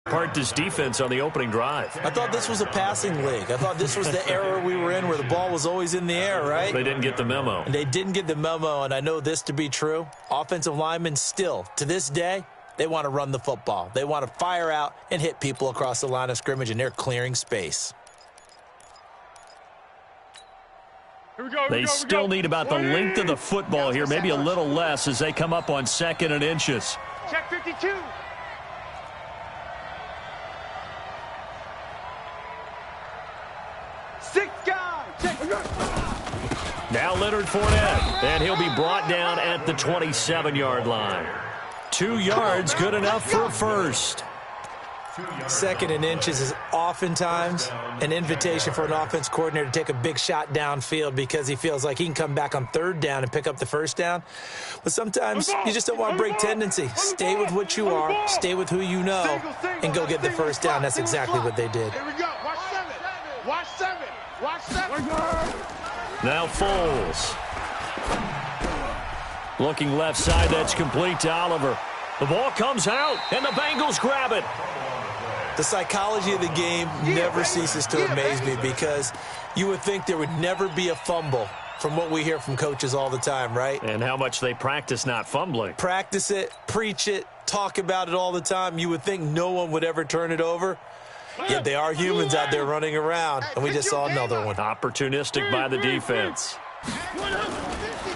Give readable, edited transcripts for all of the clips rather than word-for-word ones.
Part this defense on the opening drive. I thought this was a passing league. I thought this was the era we were in where the ball was always in the air, right? They didn't get the memo. And they didn't get the memo, and I know this to be true. Offensive linemen still, to this day, they want to run the football. They want to fire out and hit people across the line of scrimmage, and they're clearing space. They still need about the length of the football here, maybe a little less as they come up on 2nd and inches. Check 52. Now Leonard Fournette, and he'll be brought down at the 27-yard line. 2 yards, good enough for a first. 2nd and inches is oftentimes an invitation for an offense coordinator to take a big shot downfield because he feels like he can come back on 3rd down and pick up the first down. But sometimes you just don't want to break tendency. Stay with what you are, stay with who you know, and go get the first down. That's exactly what they did. Here we go. Watch 7. Watch 7. Watch 7. Now Foles. Looking left side, that's complete to Oliver. The ball comes out, and the Bengals grab it. The psychology of the game never ceases to amaze me because you would think there would never be a fumble from what we hear from coaches all the time, right? And how much they practice not fumbling. Practice it, preach it, talk about it all the time. You would think no one would ever turn it over. Yet they are humans out there running around, and we just saw another one. Opportunistic by the defense.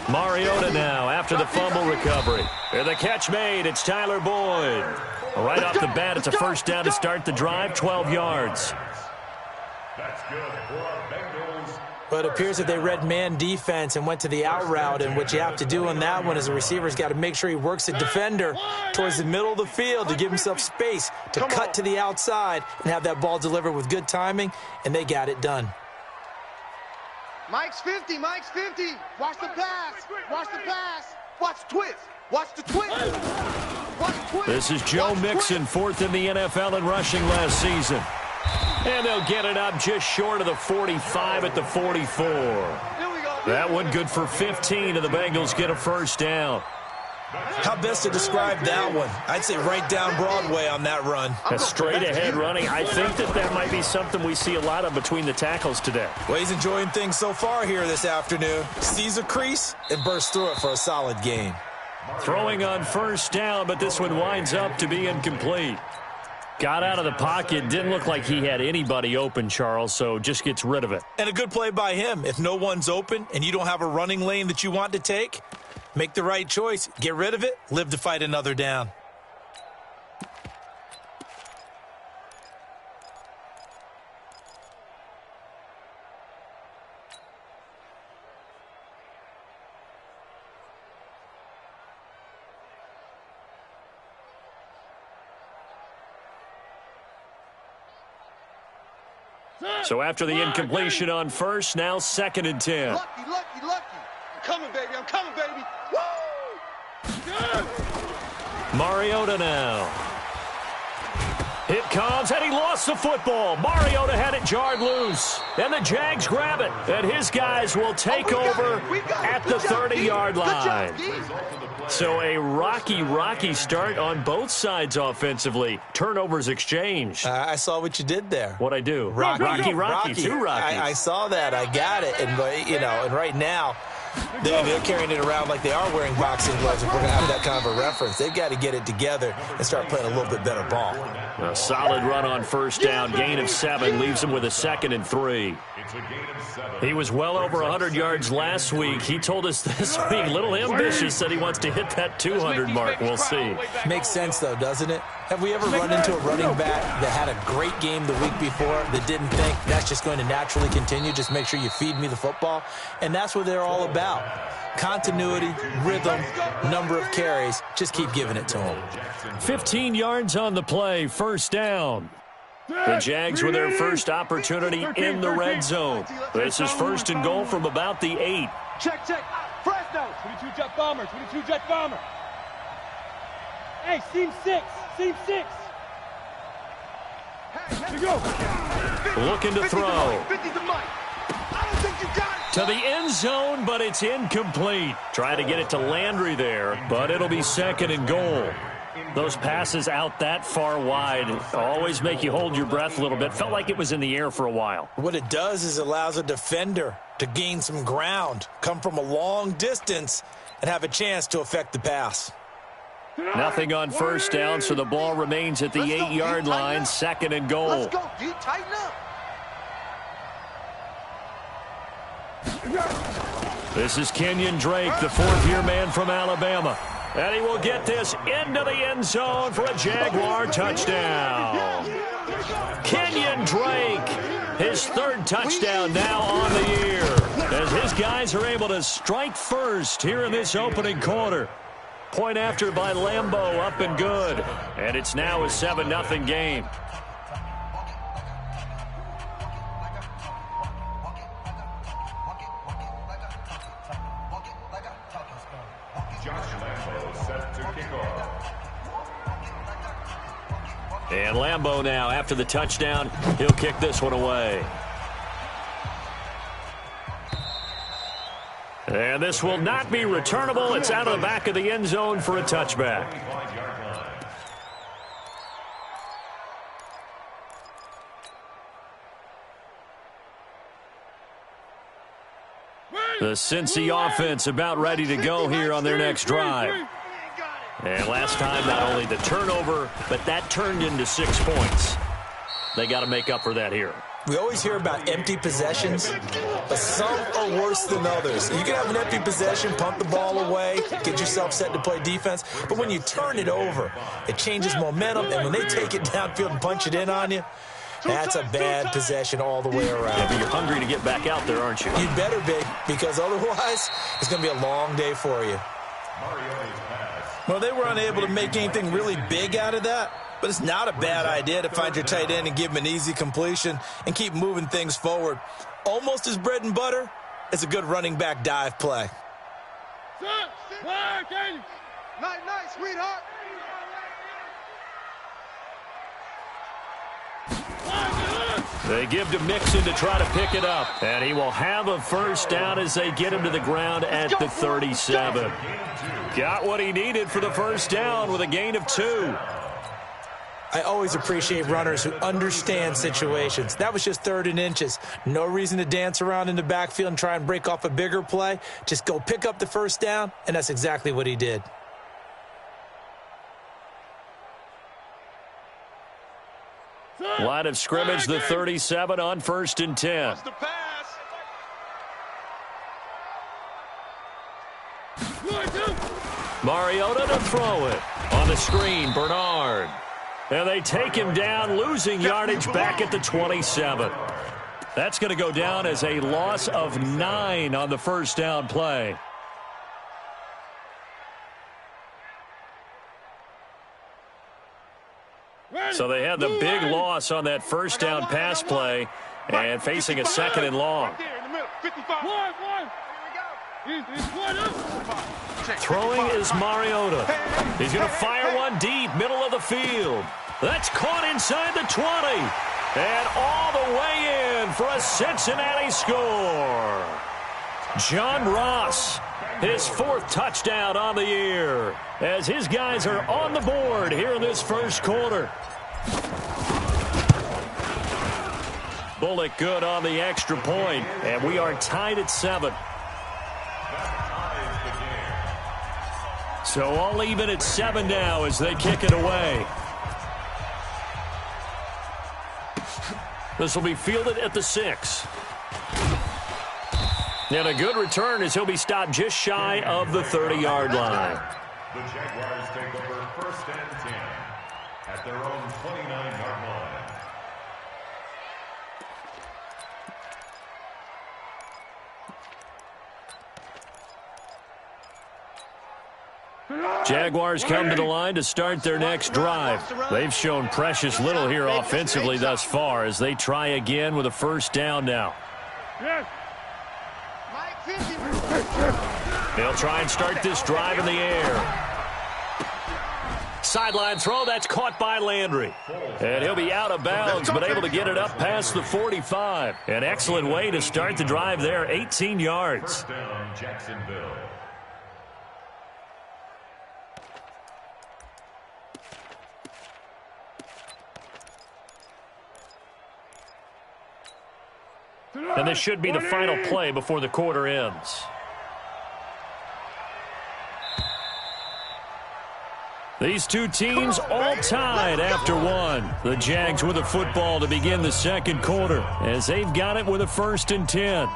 Mariota now after the fumble recovery. And the catch made. It's Tyler Boyd. Right off the bat, it's a first down to start the drive, 12 yards. That's good for our Bengals. But it appears that they read man defense and went to the out route, and what you have to do on that one is a receiver's got to make sure he works the defender towards the middle of the field to give himself space to cut to the outside and have that ball delivered with good timing, and they got it done. Mike's 50. Mike's 50. Watch the pass. Watch the pass. Watch twist. Watch the twist. This is Joe Mixon, 4th in the NFL in rushing last season. And they'll get it up just short of the 45 at the 44. That one good for 15, and the Bengals get a first down. How best to describe that one? I'd say right down Broadway on that run. A straight-ahead running. I think that might be something we see a lot of between the tackles today. Well, he's enjoying things so far here this afternoon. Sees a crease and bursts through it for a solid gain. Throwing on first down, but this one winds up to be incomplete. Got out of the pocket. Didn't look like he had anybody open, Charles, so just gets rid of it. And a good play by him. If no one's open and you don't have a running lane that you want to take, make the right choice. Get rid of it. Live to fight another down. So after the incompletion on first, now 2nd and 10. Lucky. I'm coming, baby. I'm coming, baby. Woo! Mariota now. It comes, and he lost the football. Mariota had it jarred loose. And the Jags grab it. And his guys will take over at the 30-yard line. So a rocky start on both sides offensively. Turnovers exchanged. I saw what you did there. What'd I do? Rocky. Two Rockies. I saw that. I got it. And, and right now, they're carrying it around like they are wearing boxing gloves if we're going to have that kind of a reference. They've got to get it together and start playing a little bit better ball. A solid run on first down. Gain of 7 leaves him with a 2nd and 3. He was well over 100 yards last week. He told us this week, a little ambitious, said he wants to hit that 200 mark. We'll see. Makes sense, though, doesn't it? Have we ever run into a running back that had a great game the week before that didn't think that's just going to naturally continue? Just make sure you feed me the football. And that's what they're all about. Continuity, rhythm, number of carries. Just keep giving it to them. 15 yards on the play, first down. The Jags with their first opportunity in the red zone. This is 1st and goal from about the 8. Check. Fresno. 22 jet bomber. Hey, seam 6. Here we go. Looking to throw. 50 to Mike. I don't think you got it. To the end zone, but it's incomplete. Try to get it to Landry there, but it'll be 2nd and goal. Those passes out that far wide always make you hold your breath a little bit. Felt like it was in the air for a while. What it does is allows a defender to gain some ground, come from a long distance, and have a chance to affect the pass. Nothing on first down, so the ball remains at the 8-yard line, 2nd and goal. Let's go, D. Tighten up. This is Kenyon Drake, the 4th-year man from Alabama. And he will get this into the end zone for a Jaguar touchdown. Kenyon Drake, his 3rd touchdown now on the year, as his guys are able to strike first here in this opening quarter. Point after by Lambeau, up and good. And it's now a 7-0 game. And Lambeau now, after the touchdown, he'll kick this one away. And this will not be returnable. It's out of the back of the end zone for a touchback. The Cincy offense about ready to go here on their next drive. And last time, not only the turnover, but that turned into 6 points. They got to make up for that here. We always hear about empty possessions, but some are worse than others. You can have an empty possession, pump the ball away, get yourself set to play defense, but when you turn it over, it changes momentum, and when they take it downfield and punch it in on you, that's a bad possession all the way around. Yeah, but you're hungry to get back out there, aren't you? You'd better be, because otherwise, it's going to be a long day for you. Well, they were unable to make anything really big out of that, but it's not a bad idea to find your tight end and give him an easy completion and keep moving things forward. Almost as bread and butter as a good running back dive play. Night, sweetheart. They give to Mixon to try to pick it up. And he will have a first down as they get him to the ground at the 37. Got what he needed for the first down with a gain of 2. I always appreciate runners who understand situations. That was just 3rd and inches. No reason to dance around in the backfield and try and break off a bigger play. Just go pick up the first down, and that's exactly what he did. Line of scrimmage, the 37 on 1st and 10. Mariota to throw it. On the screen, Bernard. And they take him down, losing yardage back at the 27. That's going to go down as a loss of 9 on the first down play. So they had the big loss on that first down pass play and facing a 2nd and long. Throwing is Mariota. He's going to fire one deep, middle of the field. That's caught inside the 20. And all the way in for a Cincinnati score. John Ross, his 4th touchdown on the year, as his guys are on the board here in this first quarter. Bullock good on the extra point, and we are tied at 7. So all even at 7 now as they kick it away. This will be fielded at the 6. And a good return as he'll be stopped just shy of the 30-yard line. The Jaguars take over 1st and 10 at their own 29-yard line. Jaguars come to the line to start their next drive. They've shown precious little here offensively thus far as they try again with a first down now. They'll try and start this drive in the air. Sideline throw, that's caught by Landry. And he'll be out of bounds, but able to get it up past the 45. An excellent way to start the drive there, 18 yards. First down, Jacksonville. And this should be the final play before the quarter ends. These two teams all tied after one. The Jags with a football to begin the second quarter as they've got it with a 1st and 10.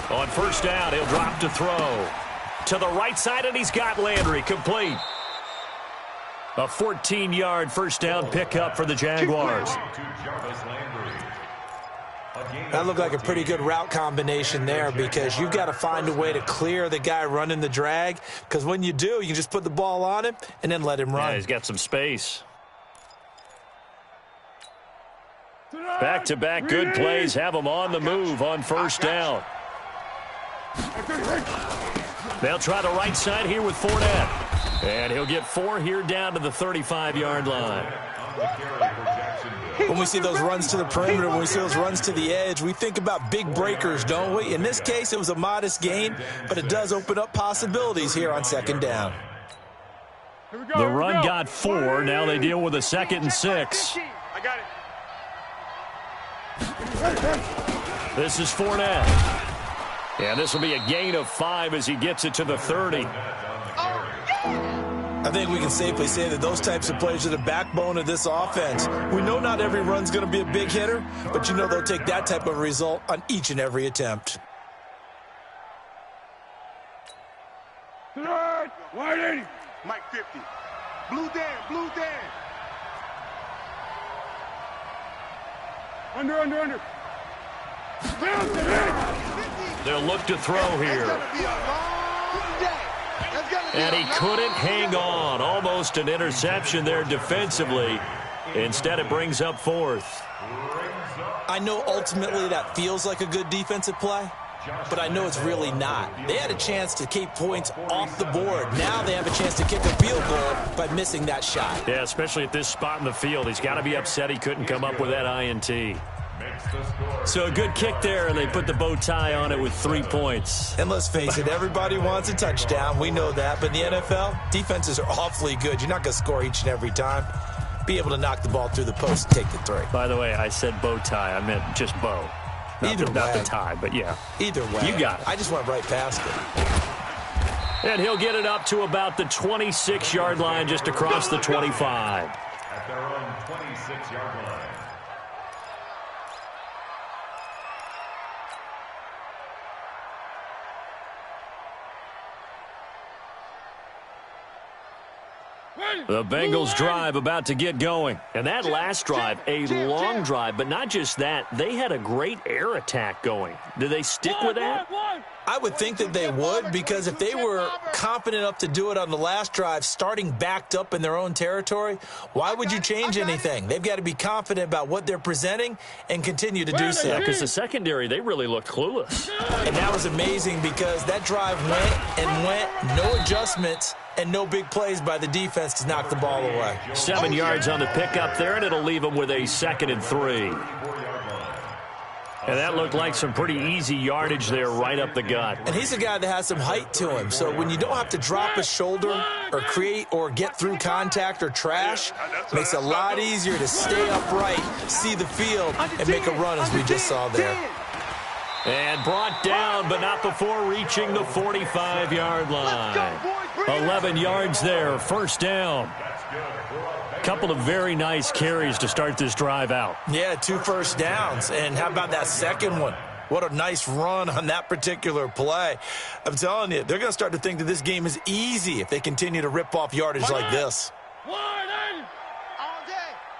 On 1st down, he'll drop to throw. To the right side, and he's got Landry complete. A 14-yard 1st down pickup for the Jaguars. That looked like a pretty good route combination there because you've got to find a way to clear the guy running the drag, because when you do, you just put the ball on him and then let him run. Yeah, he's got some space. Back-to-back good plays have him on the move on 1st down. They'll try the right side here with Fournette. And he'll get 4 here down to the 35-yard line. When we see those runs to the perimeter, when we see those runs to the edge, we think about big breakers, don't we? In this case, it was a modest gain, but it does open up possibilities here on 2nd down. The run got 4. Now they deal with a 2nd and 6. I got it. This is Fournette. And this will be a gain of 5 as he gets it to the 30. I think we can safely say that those types of plays are the backbone of this offense. We know not every run's going to be a big hitter, but you know they'll take that type of result on each and every attempt. Mike 50. Blue Dan, blue Dan. Under. They'll look to throw here. And he couldn't hang on. Almost an interception there defensively. Instead, it brings up 4th. I know ultimately that feels like a good defensive play, but I know it's really not. They had a chance to keep points off the board. Now they have a chance to kick a field goal by missing that shot. Yeah, especially at this spot in the field. He's got to be upset he couldn't come up with that INT. So a good kick there, and they put the bow tie on it with 3 points. And let's face it, everybody wants a touchdown. We know that. But in the NFL, defenses are awfully good. You're not going to score each and every time. Be able to knock the ball through the post and take the 3. By the way, I said bow tie. I meant just bow. Not the tie, but yeah. Either way. You got it. I just went right past it. And he'll get it up to about the 26-yard line, just across the 25. At their own 26-yard line. The Bengals drive about to get going. And that last drive, a long drive, but not just that. They had a great air attack going. Do they stick with that? I would think that they would, because if they were confident enough to do it on the last drive, starting backed up in their own territory, why would you change anything? They've got to be confident about what they're presenting and continue to do so. Yeah, because the secondary, they really looked clueless. And that was amazing because that drive went, no adjustments, and no big plays by the defense to knock the ball away. 7 yards on the pickup there, and it'll leave them with a 2nd and 3. And that looked like some pretty easy yardage there right up the gut. And he's a guy that has some height to him. So when you don't have to drop a shoulder or create or get through contact or trash, it makes it a lot easier to stay upright, see the field, and make a run as we just saw there. And brought down, but not before reaching the 45-yard line. 11 yards there, 1st down. Couple of very nice carries to start this drive out. Yeah, 2 first downs. And how about that second one? What a nice run on that particular play. I'm telling you, they're going to start to think that this game is easy if they continue to rip off yardage like this. All day,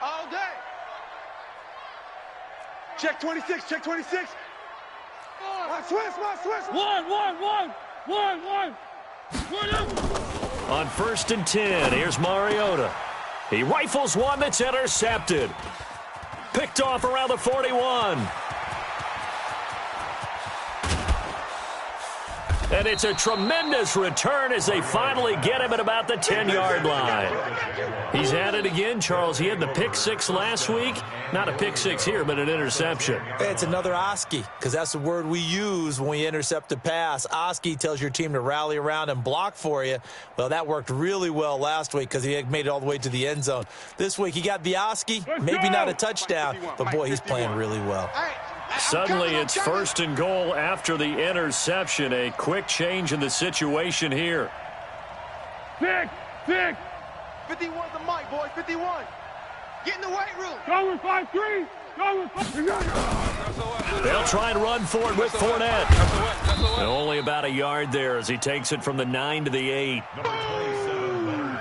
all day. Check 26, check 26. My switch. One. On 1st and 10, here's Mariota. He rifles one that's intercepted. Picked off around the 41. And it's a tremendous return as they finally get him at about the 10-yard line. He's at it again, Charles. He had the pick six last week. Not a pick six here, but an interception. Hey, it's another Oski, because that's the word we use when we intercept a pass. Oski tells your team to rally around and block for you. Well, that worked really well last week because he made it all the way to the end zone. This week, he got the Oski, maybe not a touchdown, but, boy, he's playing really well. Suddenly, it's 1st and goal after the interception. A quick change in the situation here. 51 the mic, boy. 51. Get in the weight room. Go with 5-3. Go with 5-3. They'll try and run for it with Fournette. And only about a yard there as he takes it from the 9 to the 8.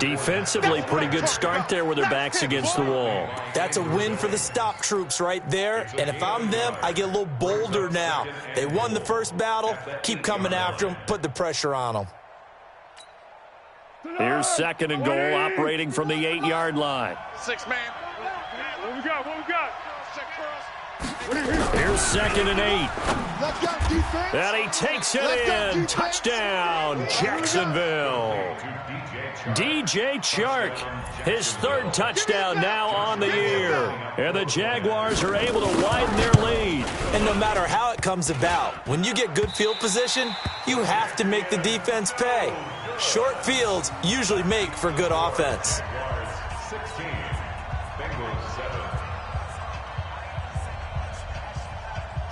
Defensively, pretty good start there with their backs against the wall. That's a win for the stop troops right there. And if I'm them, I get a little bolder now. They won the first battle. Keep coming after them. Put the pressure on them. Here's 2nd and goal, operating from the 8-yard line. 6 man. What we got? What we got? Here's 2nd and 8. Let's go, defense. And he takes it in. Touchdown, Jacksonville. DJ Chark, his 3rd touchdown now on the year. And the Jaguars are able to widen their lead. And no matter how it comes about, when you get good field position, you have to make the defense pay. Short fields usually make for good offense. 16, Bengals 7.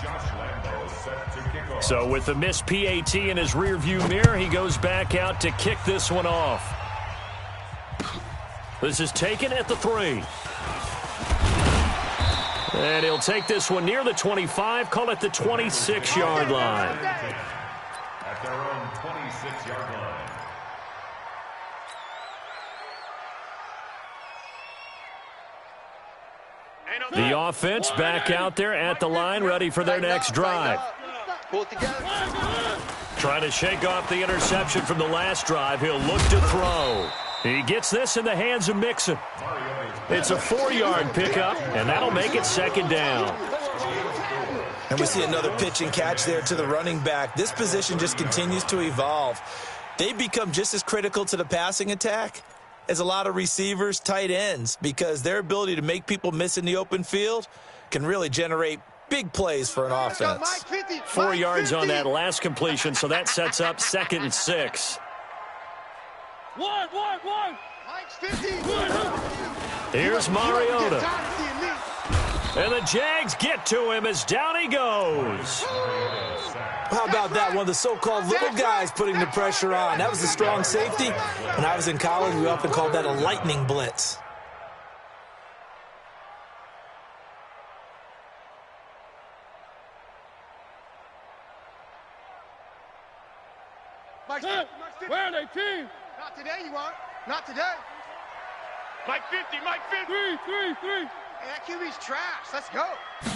Josh Lambo set to kick off. So with the missed PAT in his rearview mirror, he goes back out to kick this one off. This is taken at the 3. And he'll take this one near the 25, call it the 26-yard line. At their own 26-yard line. The offense back out there at the line, ready for their next drive. Pull it together. Trying to shake off the interception from the last drive. He'll look to throw. He gets this in the hands of Mixon. It's a 4-yard pickup, and that'll make it 2nd down. And we see another pitch and catch there to the running back. This position just continues to evolve. They become just as critical to the passing attack as a lot of receivers, tight ends, because their ability to make people miss in the open field can really generate big plays for an offense. 4 yards on that last completion, so that sets up 2nd and 6. One. Mike's 50. Here's Mariota. And the Jags get to him as down he goes. How about that? One of the so-called little guys putting the pressure on. That was a strong safety. When I was in college, we often called that a lightning blitz. Where are they, team? Not today, you aren't. Not today. Mike 50. 3. Hey, that QB's trash. Let's go.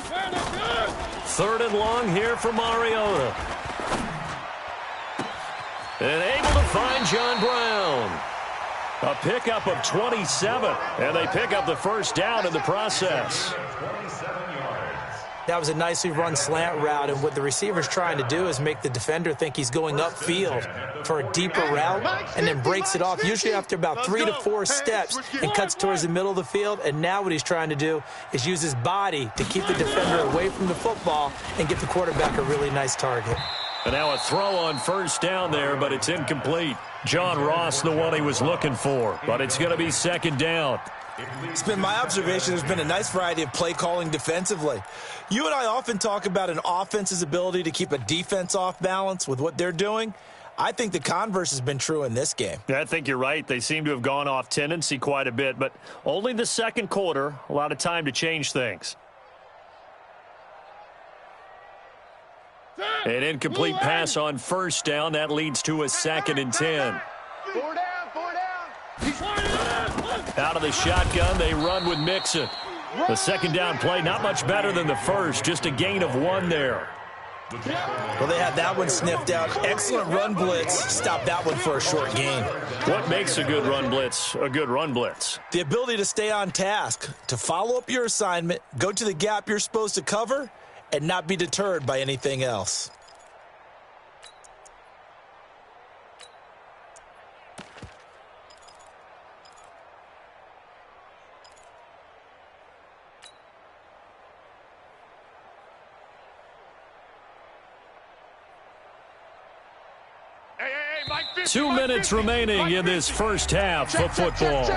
Where are they, good? 3rd and long here for Mariota. And able to find John Brown. A pickup of 27, and they pick up the 1st down in the process. 27 yards. That was a nicely run slant route, and what the receiver's trying to do is make the defender think he's going upfield for a deeper route and then breaks it off, usually after about 3 to 4 steps, and cuts towards the middle of the field. And now what he's trying to do is use his body to keep the defender away from the football and get the quarterback a really nice target. And now a throw on 1st down there, but it's incomplete. John Ross, the one he was looking for, but it's going to be 2nd down. It's been my observation there's been a nice variety of play calling defensively. You and I often talk about an offense's ability to keep a defense off balance with what they're doing. I think the converse has been true in this game. Yeah, I think you're right. They seem to have gone off tendency quite a bit, but only the 2nd quarter, a lot of time to change things. An incomplete pass on 1st down. That leads to a 2nd and 10. 4 down. Out of the shotgun, they run with Mixon. The 2nd down play, not much better than the 1st, just a gain of 1 there. Well, they had that one sniffed out. Excellent run blitz. Stop that one for a short gain. What makes a good run blitz a good run blitz? The ability to stay on task, to follow up your assignment, go to the gap you're supposed to cover, and not be deterred by anything else. 2 minutes remaining in this first half of football.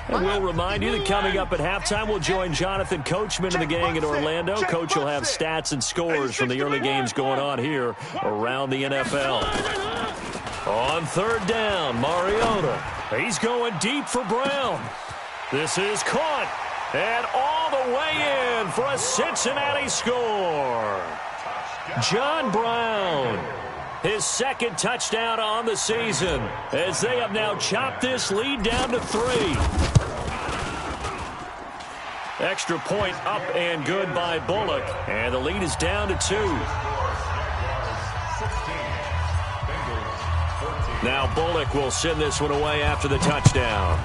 And we'll remind you that coming up at halftime, we'll join Jonathan Coachman and the gang in Orlando. Coach will have stats and scores from the early games going on here around the NFL. On third down, Mariota. He's going deep for Brown. This is caught. And all the way in for a Cincinnati score. John Brown, his second touchdown on the season, as they have now chopped this lead down to 3. Extra point up and good by Bullock, and the lead is down to 2. Now Bullock will send this one away after the touchdown.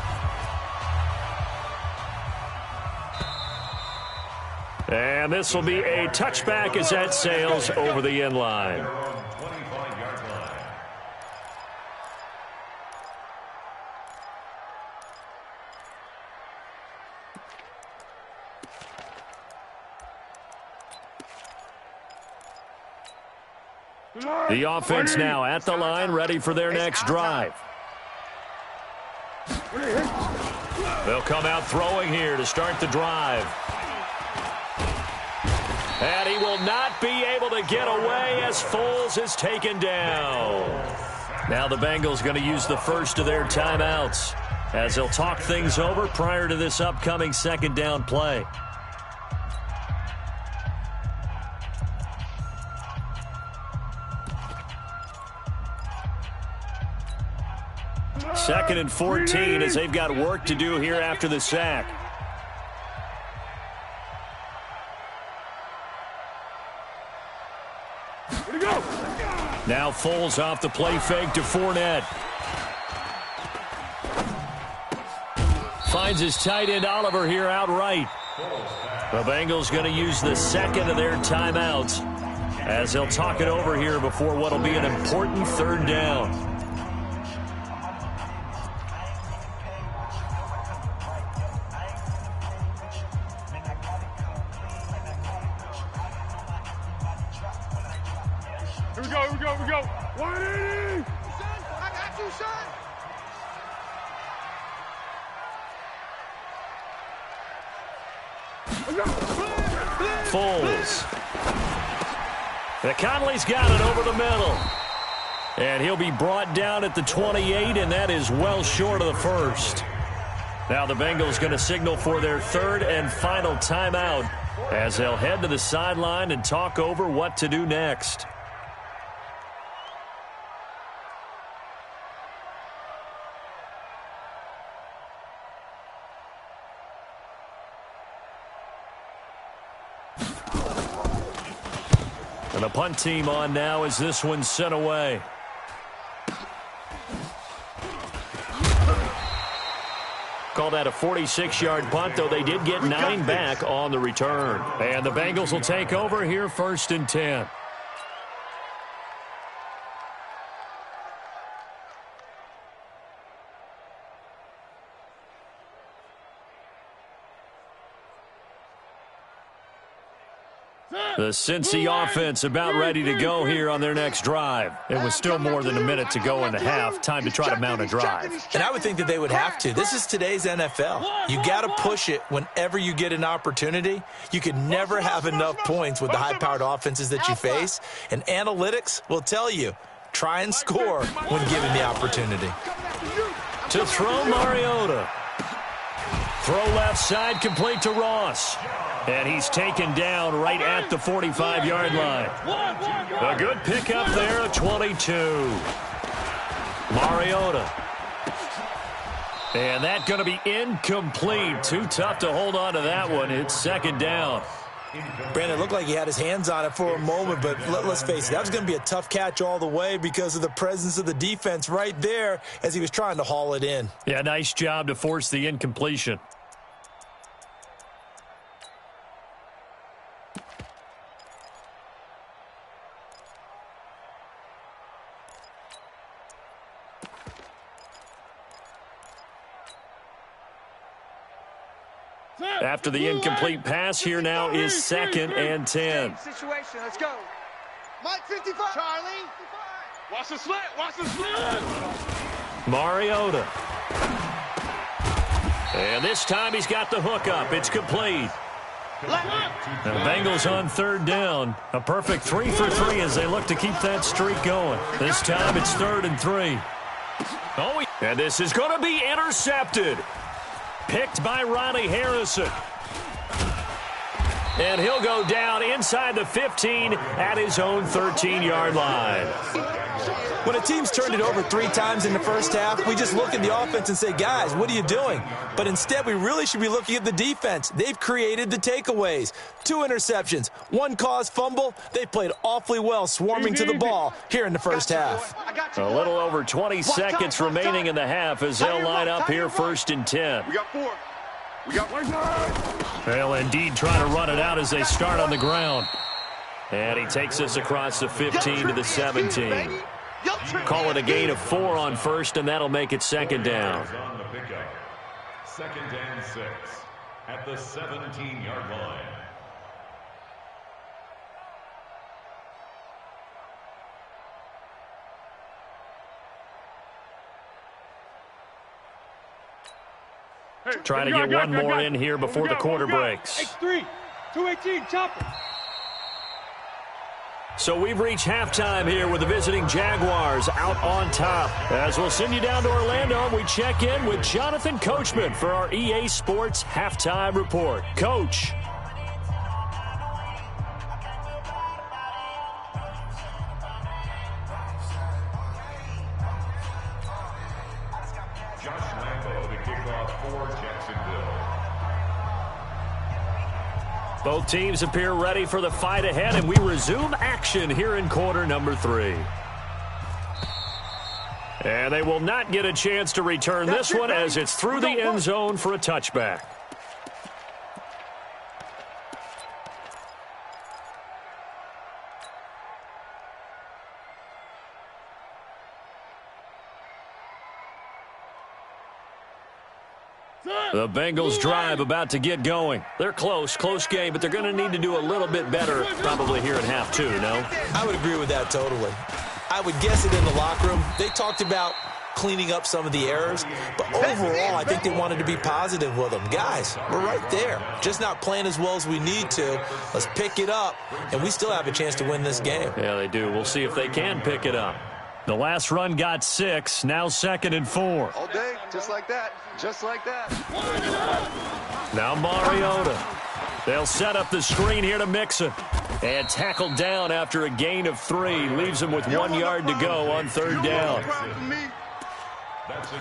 And this will be a touchback as that sails over the end line. The offense now at the line, ready for their next drive. They'll come out throwing here to start the drive. And he will not be able to get away as Foles is taken down. Now the Bengals going to use the first of their timeouts as they'll talk things over prior to this upcoming second down play. Second and 14 as they've got work to do here after the sack. Now Foles off the play fake to Fournette. Finds his tight end Oliver here outright. The Bengals going to use the second of their timeouts as they'll talk it over here before what will be an important third down. Here we go. 180! I got you, son! Foles. The Conley's got it over the middle. And he'll be brought down at the 28, and that is well short of the first. Now the Bengals going to signal for their third and final timeout as they'll head to the sideline and talk over what to do next. And the punt team on now as this one's sent away. Call that a 46-yard punt, though they did get 9 back on the return. And the Bengals will take over here first and 10. The Cincy offense about ready to go here on their next drive. It was still more than a minute to go in the half. Time to try to mount a drive. And I would think that they would have to. This is today's NFL. You got to push it whenever you get an opportunity. You can never have enough points with the high-powered offenses that you face. And analytics will tell you, try and score when given the opportunity. To throw, Mariota. Throw left side, complete to Ross. And he's taken down right at the 45-yard line. A good pickup there at 22. Mariota. And that's going to be incomplete. Too tough to hold on to that one. It's second down. Brandon, it looked like he had his hands on it for a moment, but let's face it, that was going to be a tough catch all the way because of the presence of the defense right there as he was trying to haul it in. Yeah, nice job to force the incompletion. After the incomplete pass, here now is second and 10. Situation, let's go. Mike 55. Charlie. Watch the slant. Watch the slant. Mariota. And this time he's got the hook up. It's complete. The Bengals on third down. A perfect 3 for 3 as they look to keep that streak going. This time it's 3rd and 3. Oh, and this is going to be intercepted. Picked by Ronnie Harrison. And he'll go down inside the 15 at his own 13-yard line. When a team's turned it over 3 times in the first half, we just look at the offense and say, guys, what are you doing? But instead, we really should be looking at the defense. They've created the takeaways. 2 interceptions, 1 caused fumble. They played awfully well swarming to the ball here in the first half. A little over 20 seconds remaining in the half as they'll line up here 1st and 10. We got 4. We got 1. They'll indeed try to run it out as they start on the ground. And he takes us across the 15 to the 17. Call it a gain of 4 on 1st, and that'll make it 2nd down. 2nd and 6 at the 17-yard line. Trying to get one more in here before the quarter breaks. X3, 218, chopper. So we've reached halftime here with the visiting Jaguars out on top. As we'll send you down to Orlando, we check in with Jonathan Coachman for our EA Sports Halftime Report. Coach. Both teams appear ready for the fight ahead, and we resume action here in quarter number 3. And they will not get a chance to return this one as it's through the end zone for a touchback. The Bengals drive about to get going. They're close game, but they're going to need to do a little bit better probably here in half 2, no? I would agree with that totally. I would guess it in the locker room. They talked about cleaning up some of the errors, but overall, I think they wanted to be positive with them. Guys, we're right there. Just not playing as well as we need to. Let's pick it up, and we still have a chance to win this game. Yeah, they do. We'll see if they can pick it up. The last run got 6, now 2nd and 4. All day, just like that. Just like that. Now Mariota. They'll set up the screen here to Mixon. And tackled down after a gain of 3. Leaves him with 1 yard to go on 3rd down.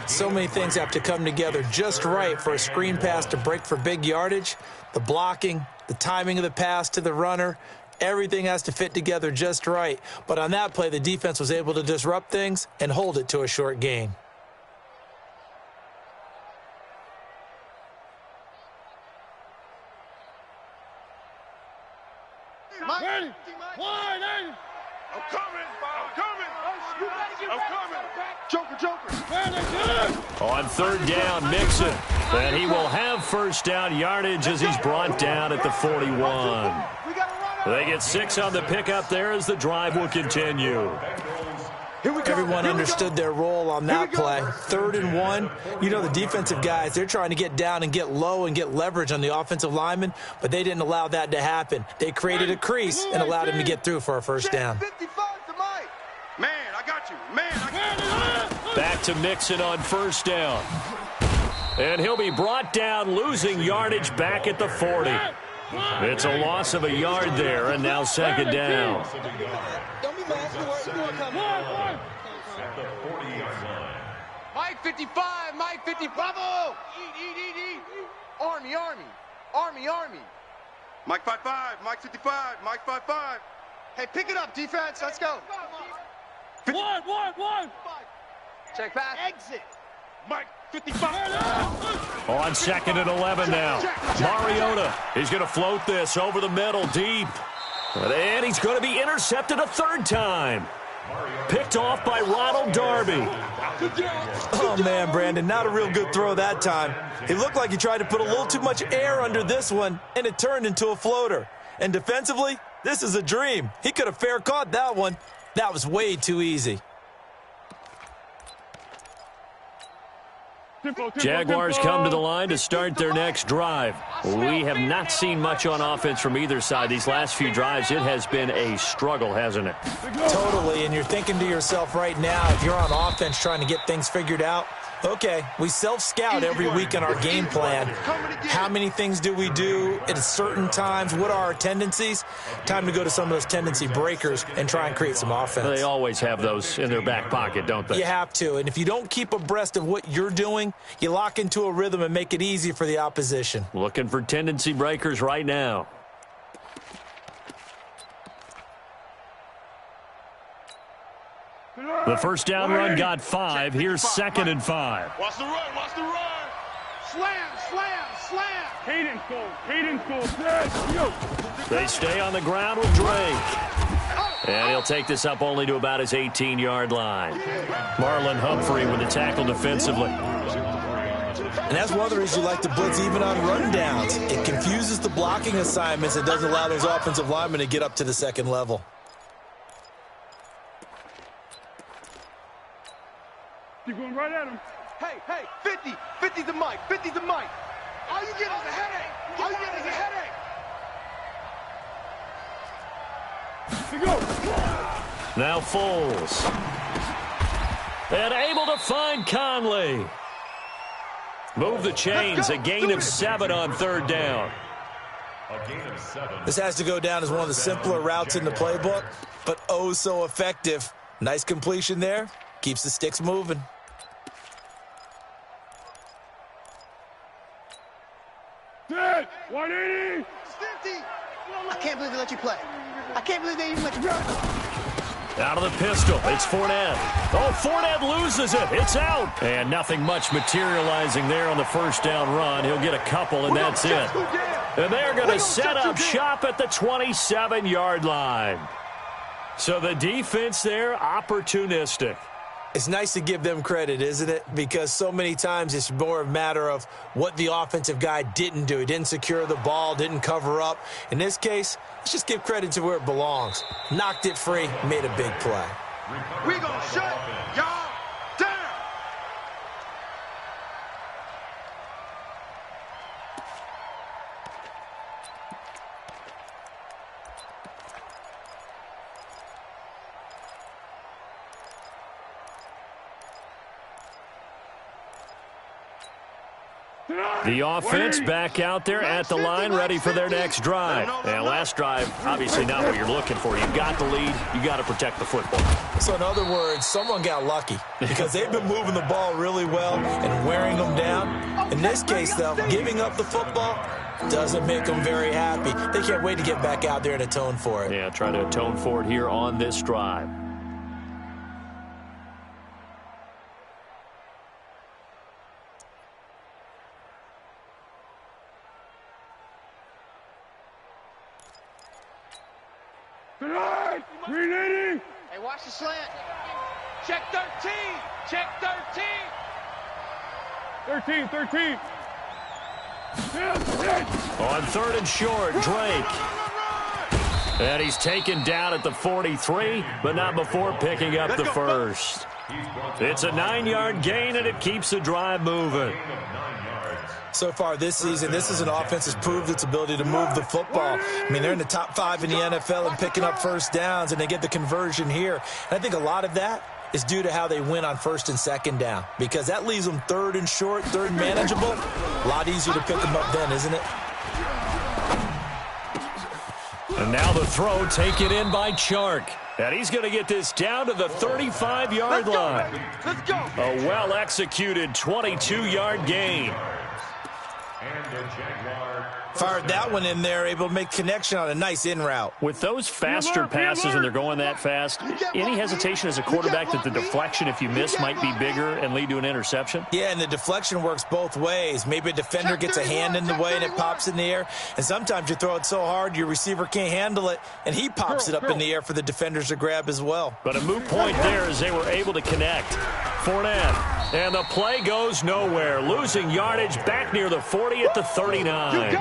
So many things have to come together just right for a screen pass to break for big yardage. The blocking, the timing of the pass to the runner. Everything has to fit together just right. But on that play, the defense was able to disrupt things and hold it to a short gain. Ready? Wide, I'm coming. Joker. On 3rd down, Mixon. And he will have 1st down yardage as he's brought down at the 41. They get 6 on the pickup there as the drive will continue. Everyone understood their role on that play. 3rd and 1. You know, the defensive guys, they're trying to get down and get low and get leverage on the offensive lineman, but they didn't allow that to happen. They created a crease and allowed him to get through for a 1st down. Man, I got you. Man, I got you. Back to Mixon on 1st down. And he'll be brought down, losing yardage back at the 40. It's a loss of a yard there, and now 2nd down. Don't be mad. Mike 55, Mike 50. Bravo. Eat. Army. Mike 55, Mike 55, Mike 55. Hey, pick it up, defense. Let's go. One. Check back. Exit. Mike 55. On 2nd and 11 now. Mariota is going to float this over the middle deep. And he's going to be intercepted a 3rd time. Picked off by Ronald Darby. Oh, man, Brandon, not a real good throw that time. It looked like he tried to put a little too much air under this one, and it turned into a floater. And defensively, This is a dream. He could have fair caught that one. That was way too easy. Jaguars come to the line to start their next drive. We have not seen much on offense from either side. These last few drives, it has been a struggle, hasn't it? Totally, and you're thinking to yourself right now, if you're on offense trying to get things figured out, okay, we self-scout every week in our game plan. How many things do we do at certain times? What are our tendencies? Time to go to some of those tendency breakers and try and create some offense. They always have those in their back pocket, don't they? You have to, and if you don't keep abreast of what you're doing, you lock into a rhythm and make it easy for the opposition. Looking for tendency breakers right now. The first down run got 5. Here's 2nd and 5. Watch the run, watch the run. Slam, slam, slam. Cadence goal, cadence goal. Yes, yo. They stay on the ground with Drake. And he'll take this up only to about his 18-yard line. Marlon Humphrey with the tackle defensively. And that's one of the reasons you like to blitz even on rundowns. It confuses the blocking assignments. It doesn't allow those offensive linemen to get up to the second level. Keep going right at him. Hey, 50. 50's the mic. 50's the mic. All you get is a headache. All you get is a headache. Here go. Now Foles. And able to find Conley. Move the chains. A gain of 7 on 3rd down. This has to go down as one of the simpler routes in the playbook, but oh so effective. Nice completion there. Keeps the sticks moving. Dead. 180. 50. I can't believe they let you play. I can't believe they even let you play. Out of the pistol, it's Fournette. Oh, Fournette loses it. It's out. And nothing much materializing there on the first down run. He'll get a couple, and that's it. And they're going to set up shop at the 27-yard line. So the defense there, opportunistic. It's nice to give them credit, isn't it? Because so many times it's more a matter of what the offensive guy didn't do. He didn't secure the ball, didn't cover up. In this case, let's just give credit to where it belongs. Knocked it free, made a big play. We gonna shut y'all down. The offense back out there at the line, ready for their next drive. And last drive, obviously not what you're looking for. You've got the lead. You've got to protect the football. So in other words, someone got lucky because they've been moving the ball really well and wearing them down. In this case, though, giving up the football doesn't make them very happy. They can't wait to get back out there and atone for it. Yeah, trying to atone for it here on this drive. Tonight, 380. Hey, watch the slant. Check 13. Check 13. 13. Yes. On 3rd and short, Drake. And he's taken down at the 43, but not before picking up the first. It's a 9-yard gain, and it keeps the drive moving. So far this season, this is an offense that's proved its ability to move the football. I mean, they're in the top 5 in the NFL and picking up first downs, and they get the conversion here. And I think a lot of that is due to how they win on 1st and 2nd down, because that leaves them 3rd and short, 3rd and manageable. A lot easier to pick them up then, isn't it? And now the throw taken in by Chark. And he's going to get this down to the 35-yard line. Let's go. A well-executed 22-yard gain. Fired that one in there, able to make connection on a nice in route. With those faster passes and they're going that fast, any hesitation as a quarterback that the deflection, if you miss, might be bigger and lead to an interception? Yeah, and the deflection works both ways. Maybe a defender gets a hand in the way and it pops in the air. And sometimes you throw it so hard your receiver can't handle it, and he pops it up in the air for the defenders to grab as well. But a moot point there as they were able to connect. Fournette, and the play goes nowhere. Losing yardage back near the 40 at the 39.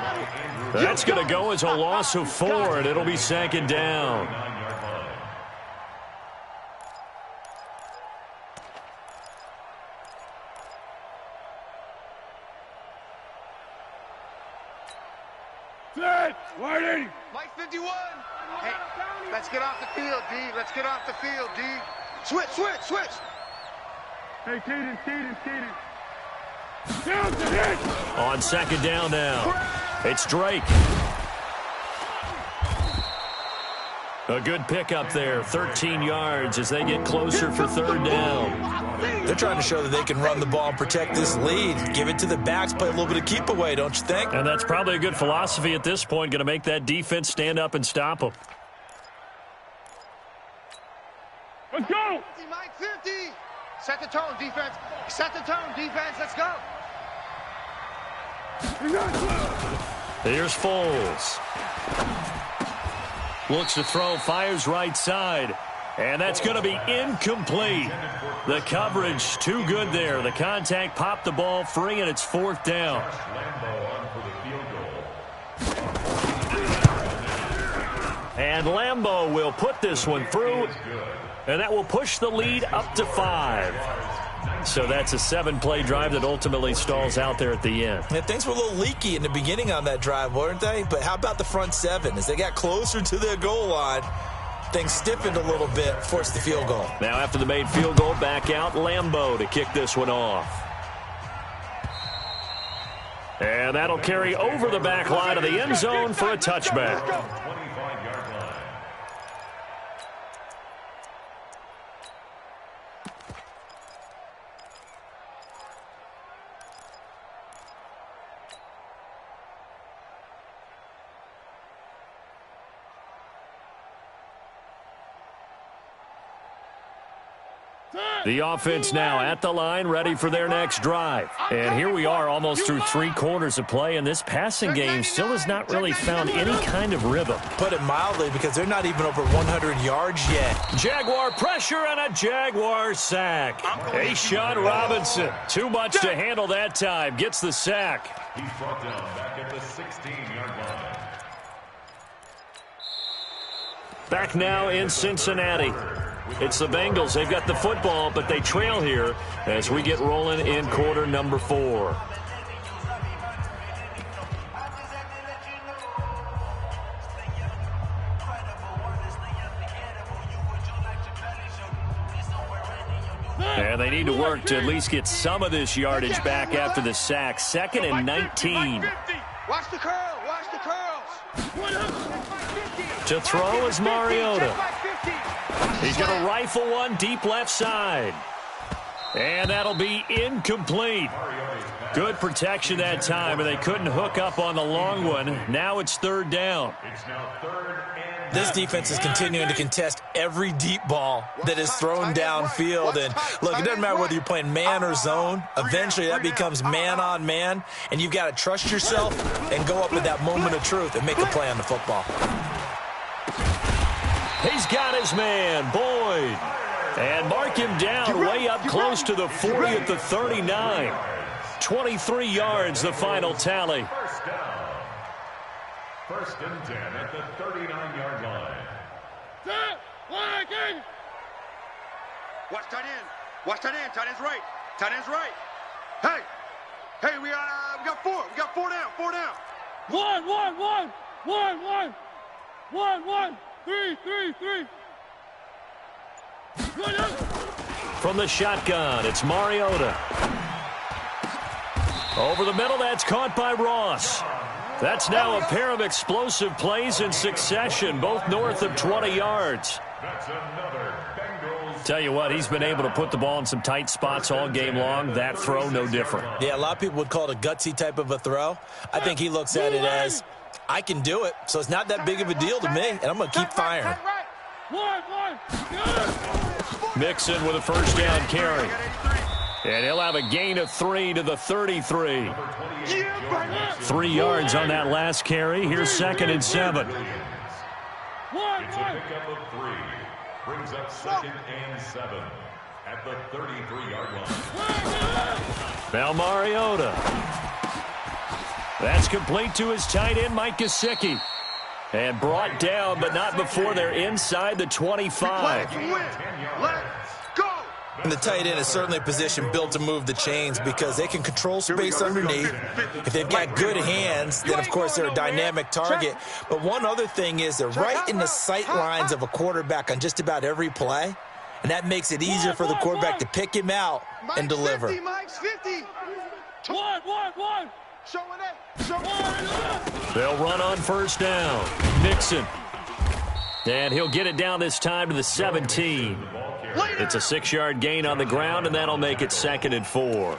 That's going to go as a loss of 4, and it'll be second down. Waiting. Mike 51. Hey, let's get off the field, D. Let's get off the field, D. Switch. Hey, Caden. Down to hit. On second down now, it's Drake. A good pickup there, 13 yards as they get closer for third down. They're trying to show that they can run the ball and protect this lead. Give it to the backs, play a little bit of keep away, don't you think? And that's probably a good philosophy at this point, going to make that defense stand up and stop them. Let's go. Mike 50. Set the tone, defense. Set the tone, defense. Let's go. Here's Foles. Looks to throw, fires right side. And that's going to be incomplete. The coverage too good there. The contact popped the ball free, and it's fourth down. And Lambeau will put this one through, and that will push the lead up to 5. So that's a 7-play drive that ultimately stalls out there at the end. Yeah, things were a little leaky in the beginning on that drive, weren't they? But how about the front 7? As they got closer to their goal line, things stiffened a little bit, forced the field goal. Now after the made field goal, back out Lambeau to kick this one off. And that'll carry over the back line of the end zone for a touchback. The offense now at the line, ready for their next drive. And here we are almost through 3 quarters of play, and this passing game still has not really found any kind of rhythm. Put it mildly, because they're not even over 100 yards yet. Jaguar pressure and a Jaguar sack. Ashawn Robinson, too much to handle that time, gets the sack. He's brought down back at the 16-yard line. Back now in Cincinnati. It's the Bengals. They've got the football, but they trail here as we get rolling in quarter number 4. And they need to work to at least get some of this yardage back after the sack. 2nd and 19. Watch the curl. Watch the curls. To throw is Mariota. He's going to rifle one deep left side. And that'll be incomplete. Good protection that time, and they couldn't hook up on the long one. Now it's third down. This defense is continuing to contest every deep ball that is thrown downfield. And look, it doesn't matter whether you're playing man or zone. Eventually that becomes man on man, and you've got to trust yourself and go up at that moment of truth and make a play on the football. He's got his man, Boyd. And mark him down way up close to the 40 at the 39. 23 yards, the final tally. First and 10 at the 39-yard line. Watch tight end. Watch tight end. Tight end's right. Tight end's right. Hey, we got 4. We got 4 down. 4 down. 1. 3. From the shotgun, it's Mariota. Over the middle, that's caught by Ross. That's now a pair of explosive plays in succession, both north of 20 yards. That's another Bengals. Tell you what, he's been able to put the ball in some tight spots all game long. That throw, no different. Yeah, a lot of people would call it a gutsy type of a throw. I think he looks at it as, I can do it, so it's not that big of a deal to me, and I'm going to keep firing. Mixon with a first down carry. And he'll have a gain of 3 to the 33. 3 yards on that last carry. Here's 2nd and 7. It's a pickup of 3. Brings up 2nd and 7 at the 33-yard line. Now Mariota. That's complete to his tight end, Mike Gesicki. And brought down, but not before they're inside the 25. And the tight end is certainly a position built to move the chains because they can control space underneath. If they've got good hands, then, of course, they're a dynamic target. But one other thing is they're right in the sight lines of a quarterback on just about every play. And that makes it easier for the quarterback to pick him out and deliver. They'll run on first down. Mixon. And he'll get it down this time to the 17. It's a 6-yard gain on the ground, and that'll make it 2nd and 4.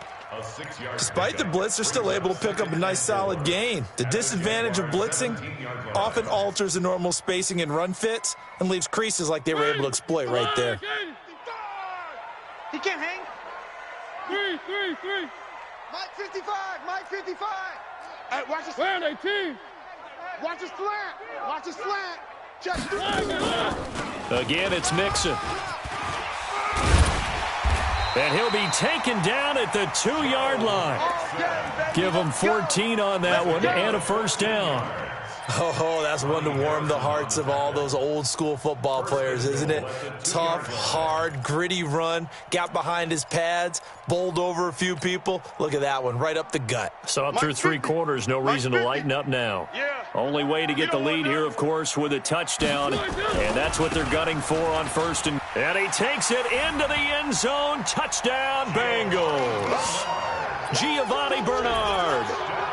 Despite the blitz, they're still able to pick up a nice, solid gain. The disadvantage of blitzing often alters the normal spacing and run fits and leaves creases like they were able to exploit right there. He can't hang. 3. Mike 55. Mike 55. Hey, watch his Where 18? Watch his slant. Watch his slant. Just Again, it's Mixon. And he'll be taken down at the 2-yard line. Give him 14 on that one and a first down. Oh, that's one to warm the hearts of all those old-school football players, isn't it? Tough, hard, gritty run, got behind his pads, bowled over a few people. Look at that one, right up the gut. So up through 3 quarters, no reason to lighten up now. Only way to get the lead here, of course, with a touchdown, and that's what they're gunning for on first. And he takes it into the end zone. Touchdown, Bengals. Giovanni Bernard,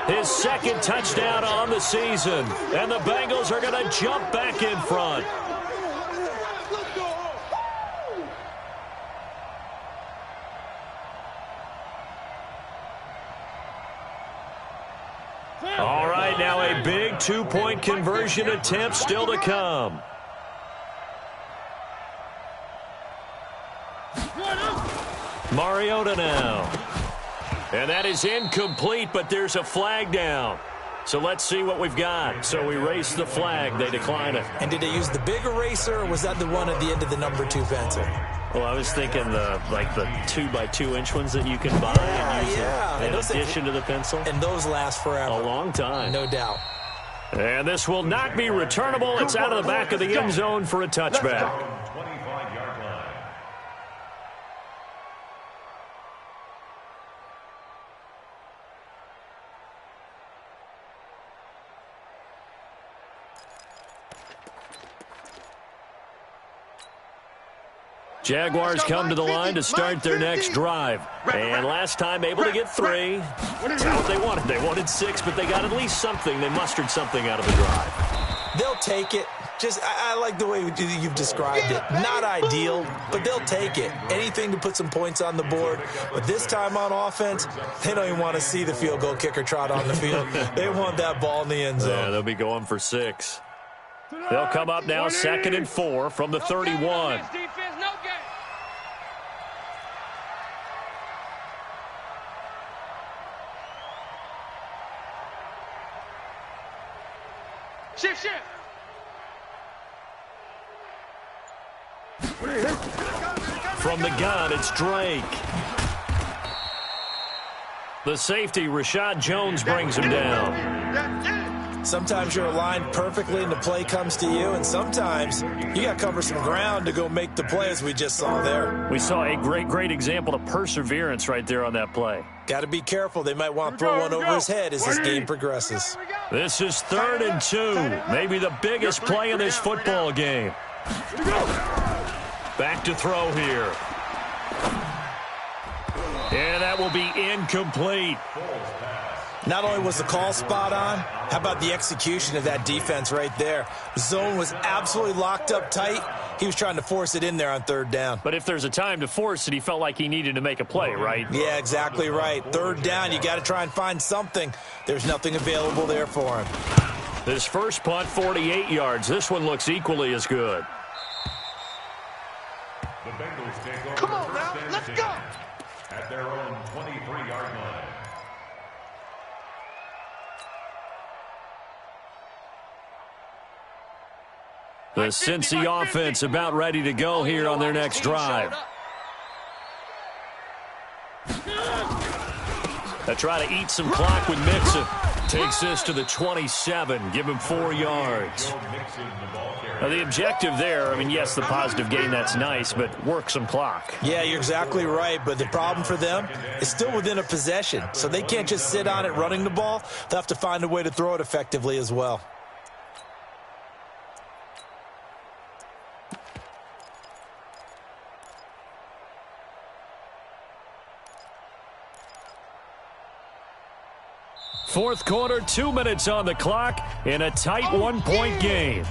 his 2nd touchdown on the season, and the Bengals are going to jump back in front. All right, now a big 2-point conversion attempt still to come. Mariota now. And that is incomplete, but there's a flag down. So let's see what we've got. So we race the flag. They decline it. And did they use the big eraser, or was that the one at the end of the number 2 pencil? Well, I was thinking the 2x2-inch ones that you can buy and use in addition to the pencil. And those last forever. A long time. No doubt. And this will not be returnable. It's out of the back of the end zone for a touchback. Jaguars come to the line to start their next drive. And last time able to get 3. That's not what they wanted. They wanted 6, but they got at least something. They mustered something out of the drive. They'll take it. I like the way you've described it. Not ideal, but they'll take it. Anything to put some points on the board. But this time on offense, they don't even want to see the field goal kicker trot on the field. They want that ball in the end zone. Yeah, they'll be going for 6. They'll come up now 2nd and 4 from the 31. Shift. From the gun, it's Drake. The safety, Rashad Jones, brings him down. Sometimes you're aligned perfectly and the play comes to you, and sometimes you got to cover some ground to go make the play, as we just saw there. We saw a great example of perseverance right there on that play. Got to be careful. They might want to throw one over his head as this game progresses. This is 3rd and 2. Maybe the biggest play in this football game. Back to throw here. And that will be incomplete. Not only was the call spot on, how about the execution of that defense right there? The zone was absolutely locked up tight. He was trying to force it in there on 3rd down. But if there's a time to force it, he felt like he needed to make a play, right? Yeah, exactly right. 3rd down, you got to try and find something. There's nothing available there for him. This first punt, 48 yards. This one looks equally as good. The Bengals take over. Come on now, let's go. At their own 23-yard line. The Cincy offense about ready to go here on their next drive. They try to eat some clock with Mixon. Takes this to the 27. Give him 4 yards. Now, the objective there, I mean, yes, the positive gain, that's nice, but work some clock. Yeah, you're exactly right, but the problem for them is still within a possession, so they can't just sit on it running the ball. They'll have to find a way to throw it effectively as well. Fourth quarter, 2 minutes on the clock in a tight 1-point game.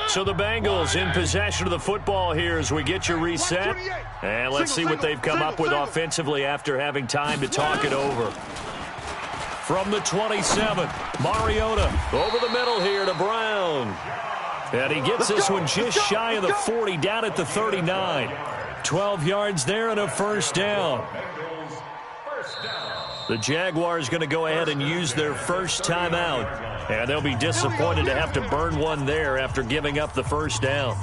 So the Bengals in possession of the football here as we get you reset. And let's see what they've come up with offensively after having time to talk it over. From the 27, Mariota over the middle here to Brown. And he gets this one just shy of the 40, down at the 39. 12 yards there and a first down. The Jaguars going to go ahead and use their first timeout. And they'll be disappointed to have to burn one there after giving up the first down.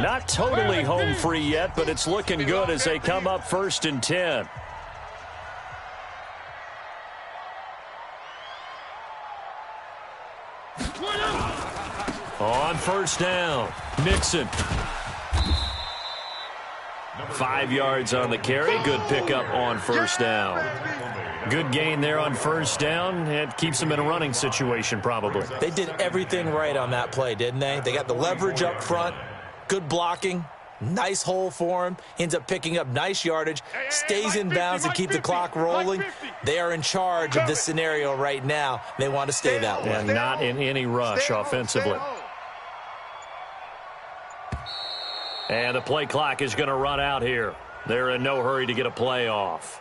Not totally home free yet, but it's looking good as they come up 1st and 10. On first down, Mixon. 5 yards on the carry. Good pickup on first down. Good gain there on first down. It keeps them in a running situation probably. They did everything right on that play, didn't they? They got the leverage up front. Good blocking, nice hole for him, ends up picking up nice yardage, stays in bounds and keep the clock rolling. They are in charge of this scenario right now. They want to stay that way. And not in any rush offensively. And the play clock is going to run out here. They're in no hurry to get a play off.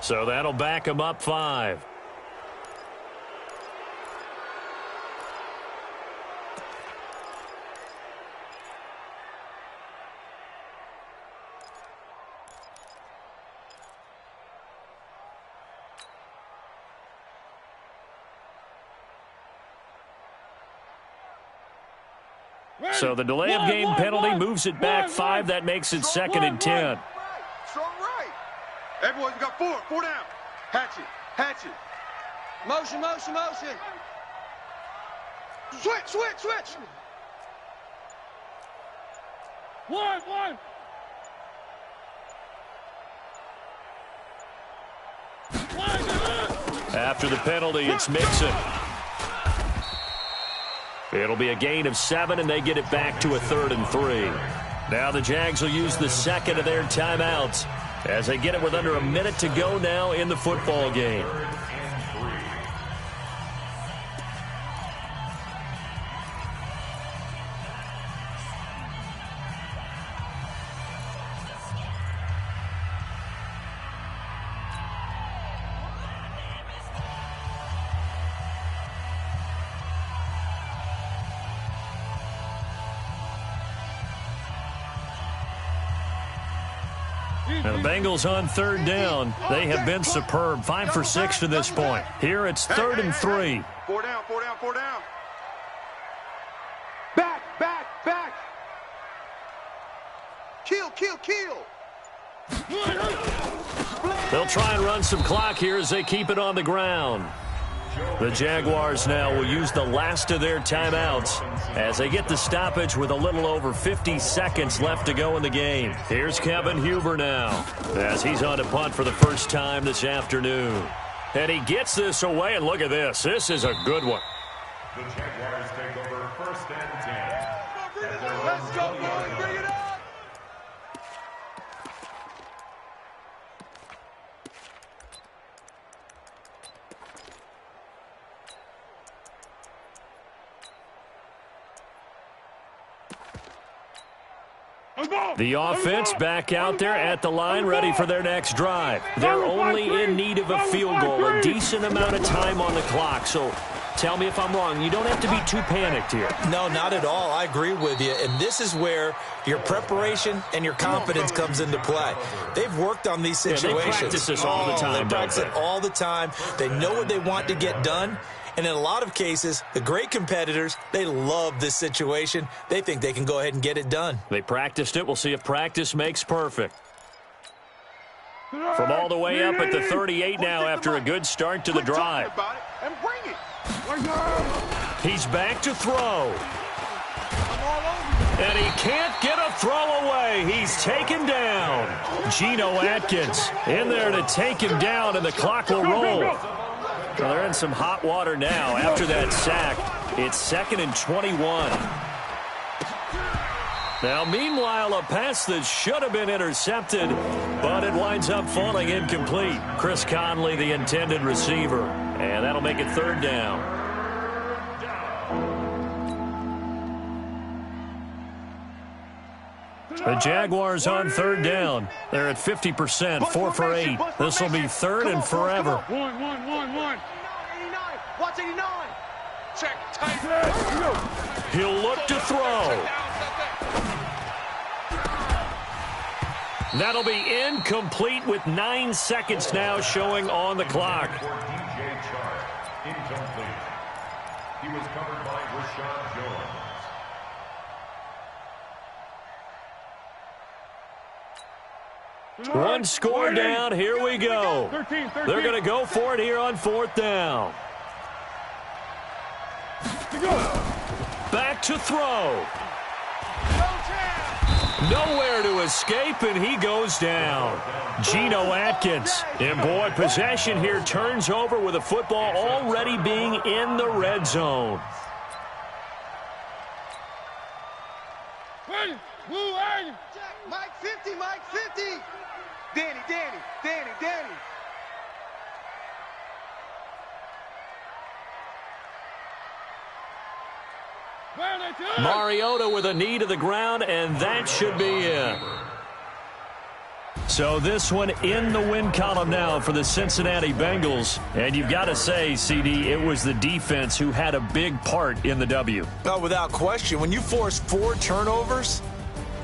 So that'll back them up 5. So the delay of game penalty moves it back 5. That makes it 2nd and 10. Everyone, we got 4. 4 down. Hatchet. Hatchet. Motion, motion, motion. Switch, switch, switch. One. After the penalty, it's Mixon. It'll be a gain of 7, and they get it back to a 3rd and 3. Now the Jags will use the second of their timeouts as they get it with under a minute to go now in the football game. Now the Bengals on 3rd down. They have been superb. 5 for 6 to this point. Here it's 3rd and 3. 4 down, 4 down, 4 down. Back, back, back. Kill, kill, kill. They'll try and run some clock here as they keep it on the ground. The Jaguars now will use the last of their timeouts as they get the stoppage with a little over 50 seconds left to go in the game. Here's Kevin Huber now as he's on to punt for the first time this afternoon. And he gets this away, and look at this. This is a good one. The Jaguars take over 1st and 10. Let's go, boys. Bring it up. The offense back out there at the line, ready for their next drive. They're only in need of a field goal, a decent amount of time on the clock. So tell me if I'm wrong. You don't have to be too panicked here. No, not at all. I agree with you. And this is where your preparation and your confidence comes into play. They've worked on these situations. They practice this all the time. They practice it all the time. They know what they want to get done. And in a lot of cases, the great competitors, they love this situation. They think they can go ahead and get it done. They practiced it. We'll see if practice makes perfect. From all the way up at the 38 now after a good start to the drive. And bring it. He's back to throw. And he can't get a throw away. He's taken down. Geno Atkins in there to take him down, and the clock will roll. Well, they're in some hot water now after that sack. It's 2nd and 21. Now, meanwhile, a pass that should have been intercepted, but it winds up falling incomplete. Chris Conley, the intended receiver, and that'll make it 3rd down. The Jaguars on 3rd down. They're at 50%, 4 for 8. This will be 3rd and forever. 1. 89. Watch 89. Check. Tight. He'll look to throw. That'll be incomplete with 9 seconds now showing on the clock. Incomplete. He was covered by Rashad Jones. One score down. Here we go. They're going to go for it here on 4th down. Back to throw. Nowhere to escape, and he goes down. Geno Atkins. And boy, possession here turns over with the football already being in the red zone. Mike 50, Mike 50. Danny. Mariota with a knee to the ground, and that should be it. So this one in the win column now for the Cincinnati Bengals. And you've got to say, CD, it was the defense who had a big part in the W. No, without question. When you force 4 turnovers,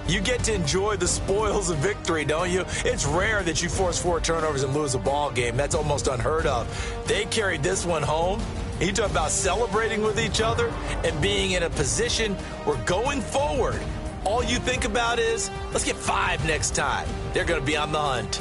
you get to enjoy the spoils of victory, don't you? It's rare that you force 4 turnovers and lose a ball game. That's almost unheard of. They carried this one home. You talk about celebrating with each other and being in a position where going forward, all you think about is, let's get 5 next time. They're going to be on the hunt.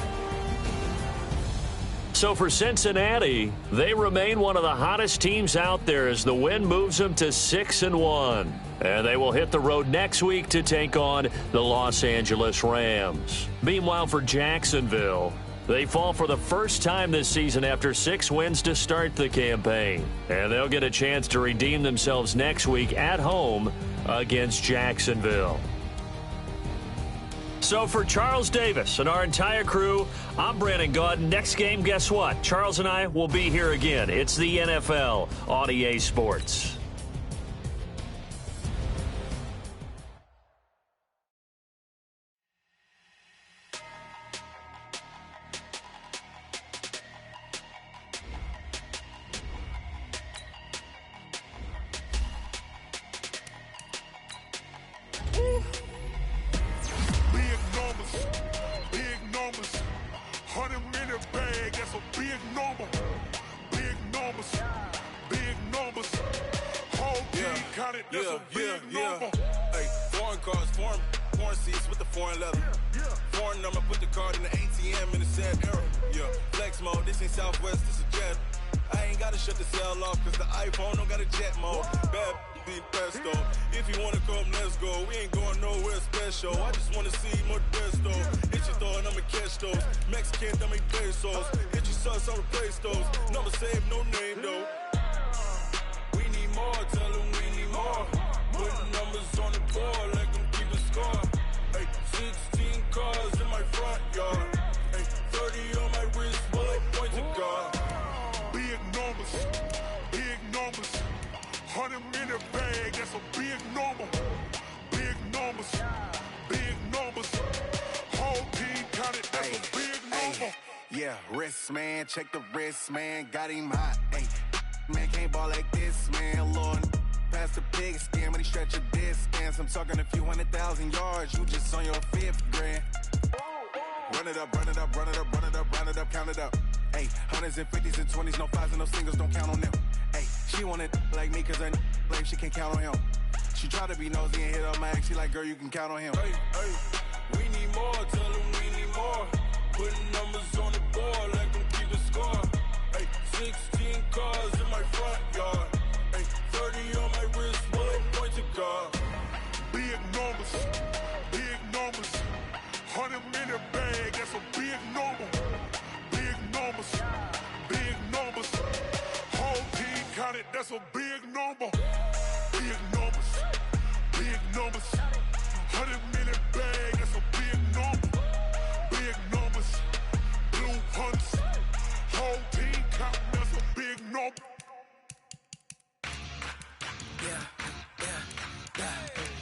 So for Cincinnati, they remain one of the hottest teams out there as the win moves them to 6-1. And they will hit the road next week to take on the Los Angeles Rams. Meanwhile, for Jacksonville, they fall for the first time this season after 6 wins to start the campaign. And they'll get a chance to redeem themselves next week at home against Jacksonville. So for Charles Davis and our entire crew, I'm Brandon Gaudin. Next game, guess what? Charles and I will be here again. It's the NFL on EA Sports. Yeah, wrist, man, check the wrist, man, got him hot, ayy. Man, can't ball like this, man, Lord. Past the pig skin, when he stretch a distance. I'm talking a few 100,000 yards, you just on your 5th grand. Run it up, run it up, run it up, run it up, run it up, count it up. Ayy, hundreds and 50s and 20s, no 5s and no singles, don't count on them. Ayy, she want it like me, cause her like she can count on him. She try to be nosy and hit up my ex, she like, girl, you can count on him. Hey, hey, we need more, tell them we need more. Putting numbers on the board, like them keeping score. Hey, 16 cars in my front yard. Hey, 30 on my wrist, 1 point to guard. Big numbers, big numbers. 100 minute bag, that's a big number. Big numbers, big numbers. Whole team counted, that's a big number. Big numbers, big numbers. 100 minute bag, that's a big number. Big numbers, blue hunts. Whole team counting, that's a big number. Yeah, yeah, yeah.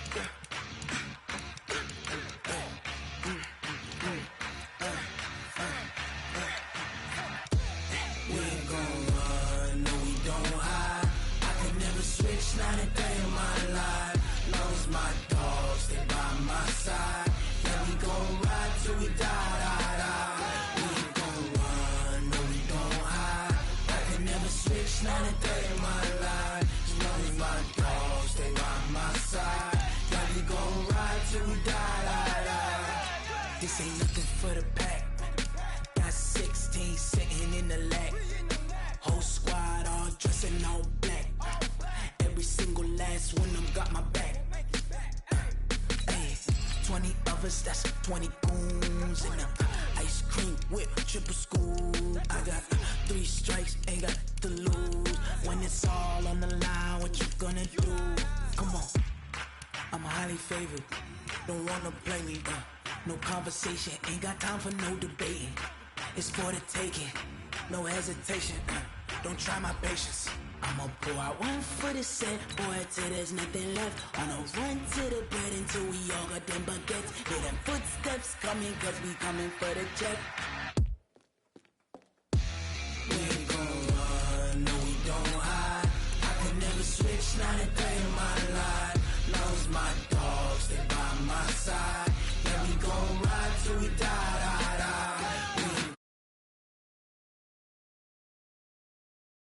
We ain't gon' run, no we don't hide. I could never switch, not a day in my life. Long as my dogs stay by my side. Yeah, we gon' ride till we die, die, die. We ain't gon' run, no we don't hide. I could never switch, not a day in my life. As long as my dogs stay by my side. Yeah, we gon' ride till we die, die, die. This ain't nothing for the pack. Got 16 sitting in the lag. Whole squad all dressed in all black. Every single last one of them got my back. Ay, 20 of us, that's 20 goons in the ice cream whip, triple scoop. I got 3 strikes, ain't got to lose. When it's all on the line, what you gonna do? Come on, I'm highly favored. Don't wanna play me, no conversation, ain't got time for no debating. It's for the taking, no hesitation. Don't try my patience. I'ma pour out one for the set, boy, till there's nothing left. On a run to the bread until we all got them baguettes. Hear them footsteps coming, cause we coming for the check.